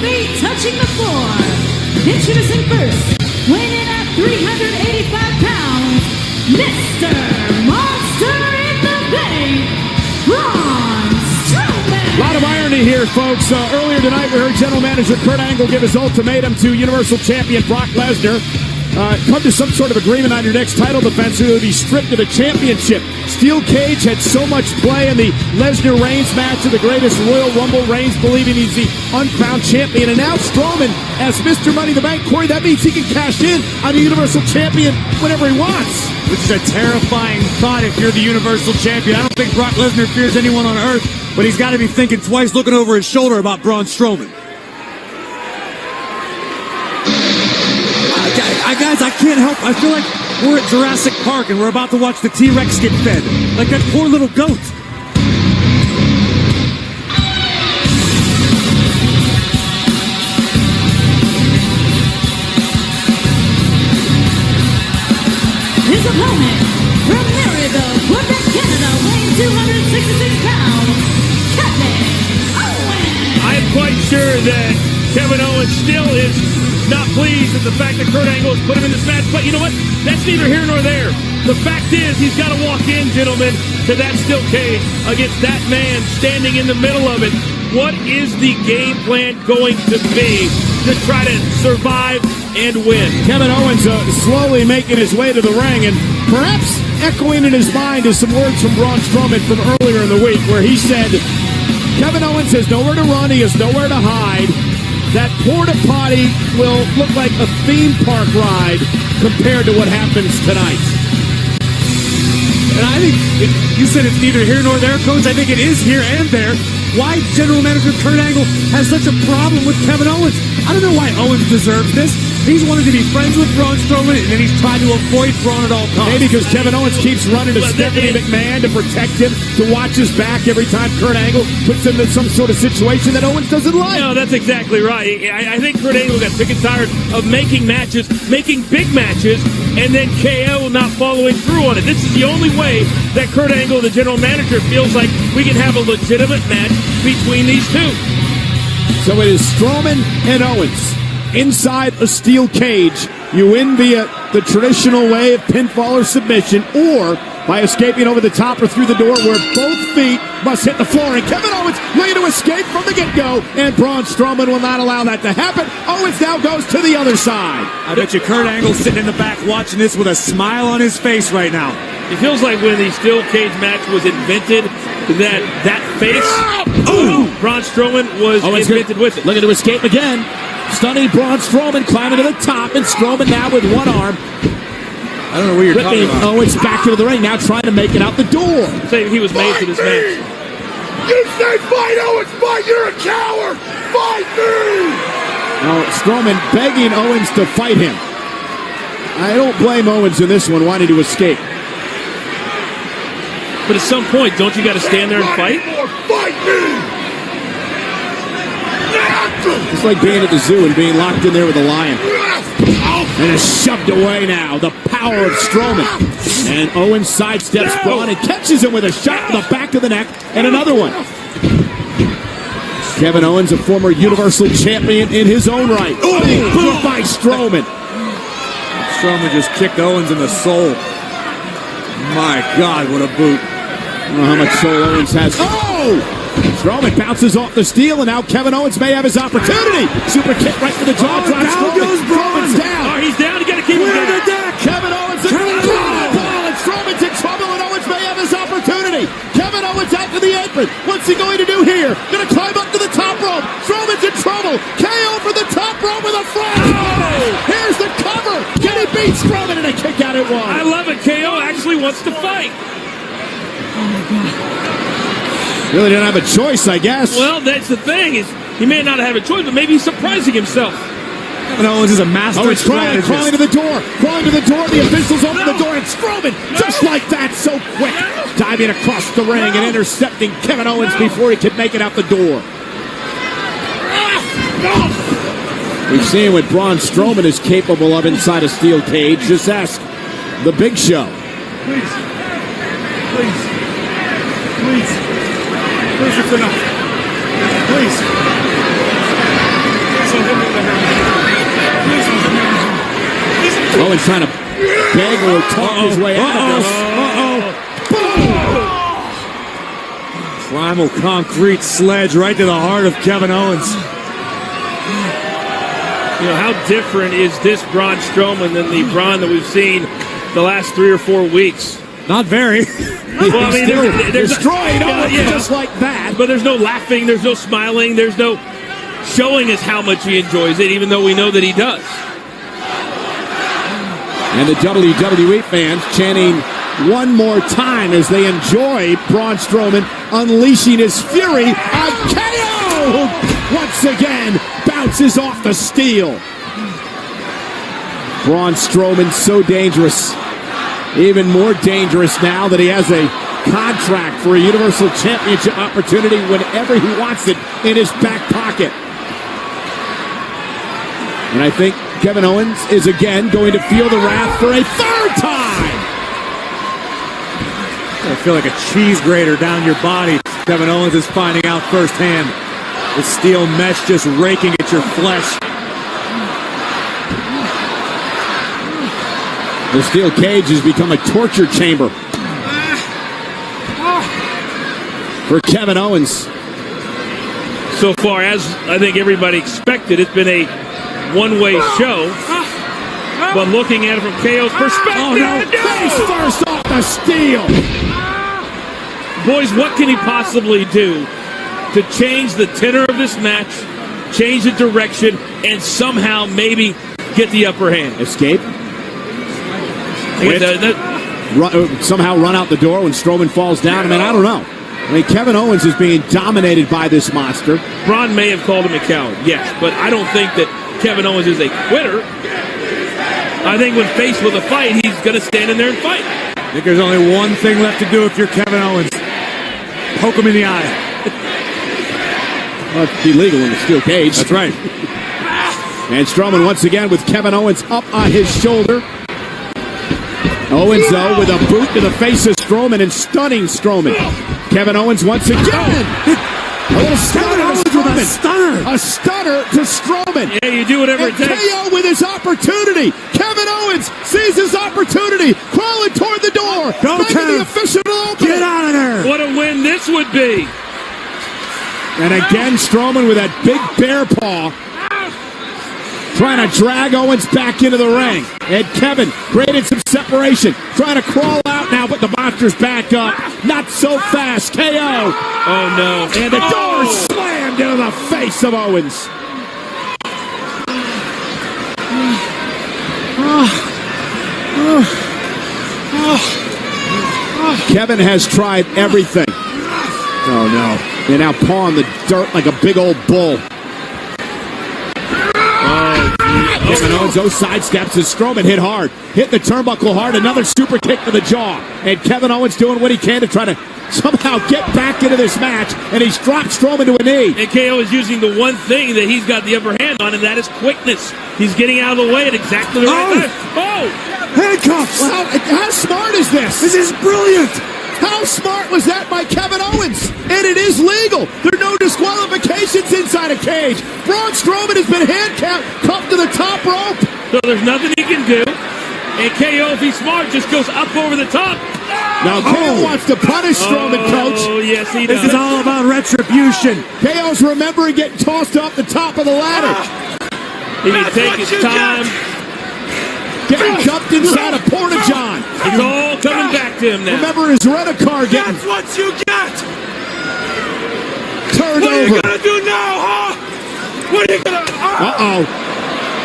feet touching the floor. Introducing first, weighing in at 385 pounds, Mr. Monster in the Bank, Braun Strowman. A lot of irony here, folks. Earlier tonight, we heard General Manager Kurt Angle give his ultimatum to Universal Champion Brock Lesnar. Come to some sort of agreement on your next title defense, or you'll be stripped of the championship. Steel Cage had so much play in the Lesnar-Reigns match of the greatest Royal Rumble. Reigns believing he's the unfound champion. And now Strowman as Mr. Money in the Bank. Corey, that means he can cash in on the Universal Champion whenever he wants. Which is a terrifying thought if you're the Universal Champion. I don't think Brock Lesnar fears anyone on earth, but he's got to be thinking twice, looking over his shoulder about Braun Strowman. Guys, I can't help. I feel like we're at Jurassic Park and we're about to watch the T-Rex get fed. Like that poor little goat. His opponent, from Maryville, Quebec, Canada, weighing 266 pounds, Kevin Owens. I'm quite sure that Kevin Owens still is not pleased at the fact that Kurt Angle has put him in this match, but you know what? That's neither here nor there. The fact is, he's got to walk in, gentlemen, to that steel cage against that man standing in the middle of it. What is the game plan going to be to try to survive and win? Kevin Owens slowly making his way to the ring, and perhaps echoing in his mind is some words from Braun Strowman from earlier in the week, where he said, Kevin Owens has nowhere to run, he has nowhere to hide. That porta potty will look like a theme park ride compared to what happens tonight. And I think, you said it's neither here nor there, Coach. I think it is here and there. Why General Manager Kurt Angle has such a problem with Kevin Owens. I don't know why Owens deserves this. He's wanted to be friends with Braun Strowman, and then he's trying to avoid Braun at all costs. Maybe because Kevin Owens keeps running to Stephanie McMahon to protect him, to watch his back every time Kurt Angle puts him in some sort of situation that Owens doesn't like. No, that's exactly right. I think Kurt Angle got sick and tired of making matches, making big matches, and then KO not following through on it. This is the only way that Kurt Angle, the general manager, feels like we can have a legitimate match between these two. So it is Strowman and Owens inside a steel cage. You win via the traditional way of pinfall or submission, or by escaping over the top or through the door, where both feet must hit the floor. And Kevin Owens looking to escape from the get-go, and Braun Strowman will not allow that to happen. Owens now goes to the other side. I bet you Kurt Angle's sitting in the back watching this with a smile on his face right now. It feels like when the steel cage match was invented, that face, Braun Strowman was invented with it. Looking to escape again. Stunning Braun Strowman climbing to the top, and Strowman now with one arm. I don't know what you're talking about. Owens back into the ring, now trying to make it out the door. Saying he was made for this match. You say fight Owens, fight, you're a coward! Fight me! Now Strowman begging Owens to fight him. I don't blame Owens in this one, wanting to escape. But at some point, don't you got to stand there and fight? Fight me! It's like being at the zoo and being locked in there with a lion. And is shoved away now. The power of Strowman. And Owens sidesteps Braun and catches him with a shot to the back of the neck. And another one. Kevin Owens, a former Universal Champion in his own right. Big boot by Strowman. Strowman just kicked Owens in the soul. My God, what a boot. I don't know how much soul Owens has. Oh! Strowman bounces off the steel, and now Kevin Owens may have his opportunity. Super kick right to the jaw. Down goes Braun. Down. Oh, he's down. You got to keep him down. Kevin Owens in the ball, and Strowman's in trouble, and Owens may have his opportunity. Kevin Owens out to the apron. What's he going to do here? Going to climb up to the top rope. Strowman's in trouble. KO for the top rope with a front. Oh! Here's the cover. Can he beat Strowman? And a kick out at one. I love it. KO actually wants to fight. Oh my God. Really didn't have a choice, I guess. Well, that's the thing. Is he may not have a choice, but maybe he's surprising himself. Kevin Owens is a master strategist. Crawling to the door. Crawling to the door. The officials open the door, and Strowman, just like that, so quick, diving across the ring and intercepting Kevin Owens before he could make it out the door. We've seen what Braun Strowman is capable of inside a steel cage. Just ask the Big Show. Please. Please, it's enough. Please. Owens trying to beg or talk his way out of this. Primal concrete sledge right to the heart of Kevin Owens. You know, how different is this Braun Strowman than the Braun that we've seen the last 3 or 4 weeks? Not very. Well, I mean, there's destroyed just like that. But there's no laughing, there's no smiling, there's no showing us how much he enjoys it, even though we know that he does. And the WWE fans chanting one more time as they enjoy Braun Strowman unleashing his fury on KO, who once again bounces off the steel. Braun Strowman so dangerous. Even more dangerous now that he has a contract for a Universal Championship opportunity whenever he wants it in his back pocket. And I think Kevin Owens is again going to feel the wrath for a third time. I feel like a cheese grater down your body. Kevin Owens is finding out firsthand. The steel mesh just raking at your flesh. The steel cage has become a torture chamber for Kevin Owens. So far, as I think everybody expected, it's been a one-way show. But looking at it from KO's perspective, face first off the steel. Boys, what can he possibly do to change the tenor of this match, change the direction, and somehow maybe get the upper hand? Escape? Somehow run out the door when Strowman falls down? I mean, I don't know. I mean, Kevin Owens is being dominated by this monster. Braun may have called him a coward, yes, but I don't think that Kevin Owens is a quitter. I think when faced with a fight, he's going to stand in there and fight. I think there's only one thing left to do if you're Kevin Owens. Poke him in the eye. Well, it's illegal in the steel cage. That's right. And Strowman once again with Kevin Owens up on his shoulder. Owens, though, with a boot to the face of Strowman and stunning Strowman. Kevin Owens once again. A little stunner to Strowman. A stunner to Strowman. Yeah, you do whatever it takes. KO with his opportunity. Kevin Owens sees his opportunity. Crawling toward the door. Go, the official to open. Get out of there. What a win this would be. And again, Strowman with that big bear paw. Trying to drag Owens back into the ring. And Kevin created some separation. Trying to crawl out now, but the monster's back up. Not so fast. KO. Oh, no. And the door slammed into the face of Owens. Kevin has tried everything. Oh, no. They're now pawing the dirt like a big old bull. Kevin Owens sidesteps as Strowman hit hard. Hit the turnbuckle hard. Another super kick to the jaw. And Kevin Owens doing what he can to try to somehow get back into this match. And he's dropped Strowman to a knee. And KO is using the one thing that he's got the upper hand on, and that is quickness. He's getting out of the way at exactly the right time. Oh! Handcuffs! How smart is this? This is brilliant! How smart was that by Kevin Owens? And it is legal. There are no disqualifications inside a cage. Braun Strowman has been handcuffed to the top rope. So there's nothing he can do. And KO, if he's smart, just goes up over the top. Now KO wants to punish Strowman, Coach. Oh, yes, he does. This is all about retribution. KO's remembering getting tossed off the top of the ladder. He can take his time. Getting jumped inside a porta-john. It's all coming back to him now. Remember his rent-a-car getting... That's what you get! Turned What are over. you gonna do now, huh? What are you gonna... Uh-oh.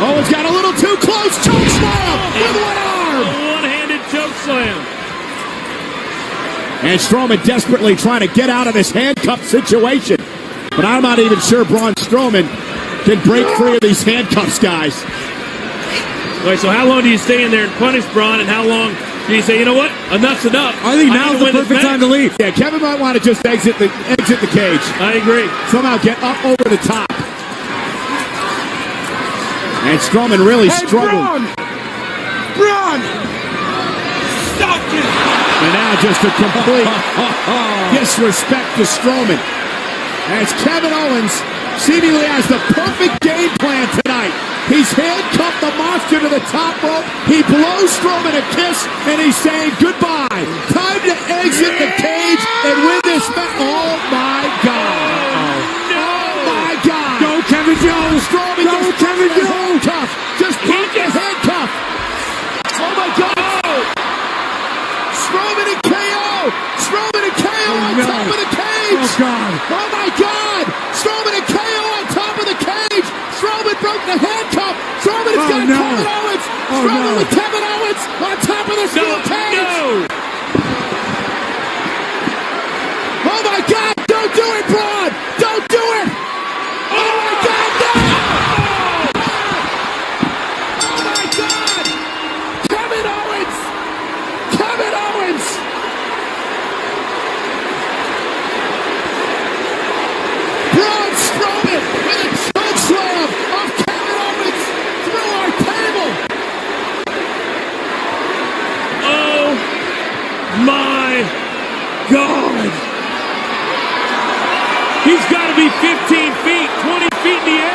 Owens got a little too close. Choke slam with one arm. A one-handed choke slam. And Strowman desperately trying to get out of this handcuff situation. But I'm not even sure Braun Strowman can break free of these handcuffs, guys. All right, so how long do you stay in there and punish Braun, and how long do you say, you know what, enough's enough? I think now's the perfect time to leave. Yeah, Kevin might want to just exit the cage. I agree. Somehow get up over the top. And Strowman really struggled. Braun! Stop it! And now just a complete disrespect to Strowman. As Kevin Owens seemingly has the perfect game plan tonight. He's handcuffed the monster to the top rope. He blows Strowman a kiss, and he's saying goodbye. Time to exit the cage and win this match. Oh my God! Oh my God! Go, Kevin Jones! Strowman Go, Kevin Jones! Just put the handcuff. Oh my God! Strowman and KO! Strowman and KO on top of the cage! Oh God! Oh my God! Strowman and KO on top of the cage! Strowman broke the handcuff! Strowman has got Kevin Owens! Strowman with Kevin Owens on top of the steel cage! No! Oh my God! Don't do it, Braun! Don't do it! Oh my God! No! Oh my God! Kevin Owens! Kevin Owens! Braun Strowman with a choke slam of Kevin Owens through our table! Oh my God! He's got to be 15 feet, 20 feet in the air.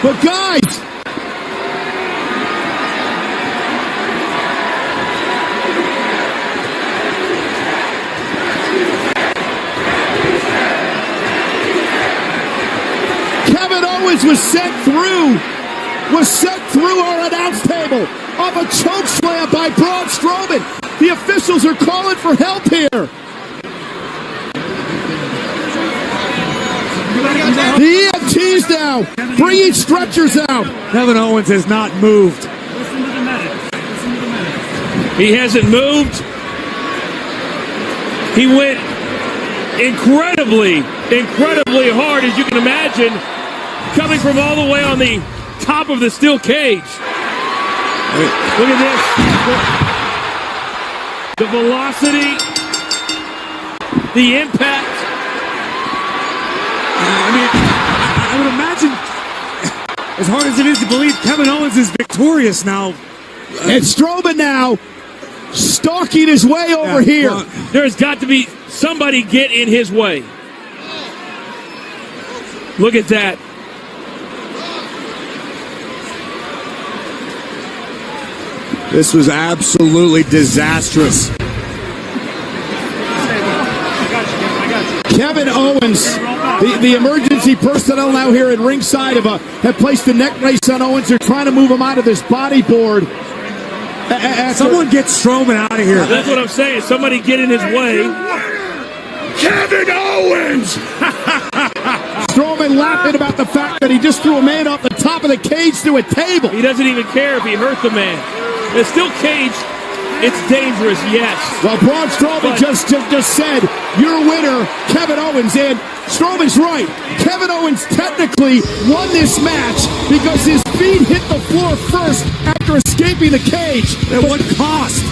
But guys, Kevin Owens was sent through our announce table off a choke slam by Braun Strowman. The officials are calling for help here. The EMTs now bringing stretchers out. Kevin Owens has not moved. He hasn't moved. He went incredibly hard, as you can imagine, coming from all the way on the top of the steel cage. Look at this. The velocity, the impact. I mean, I would imagine, as hard as it is to believe, Kevin Owens is victorious now. And Strowman now stalking his way over here. Well, there's got to be somebody get in his way. Look at that. This was absolutely disastrous. Kevin Owens, the emergency personnel now here at ringside have placed a neck brace on Owens. They're trying to move him out of this bodyboard. Someone get Strowman out of here. That's what I'm saying. Somebody get in his way. Kevin Owens! Strowman laughing about the fact that he just threw a man off the top of the cage through a table. He doesn't even care if he hurt the man. It's still caged. It's dangerous, yes. Well, Braun Strowman just said, your winner, Kevin Owens. And Strowman's right. Kevin Owens technically won this match because his feet hit the floor first after escaping the cage. At what cost?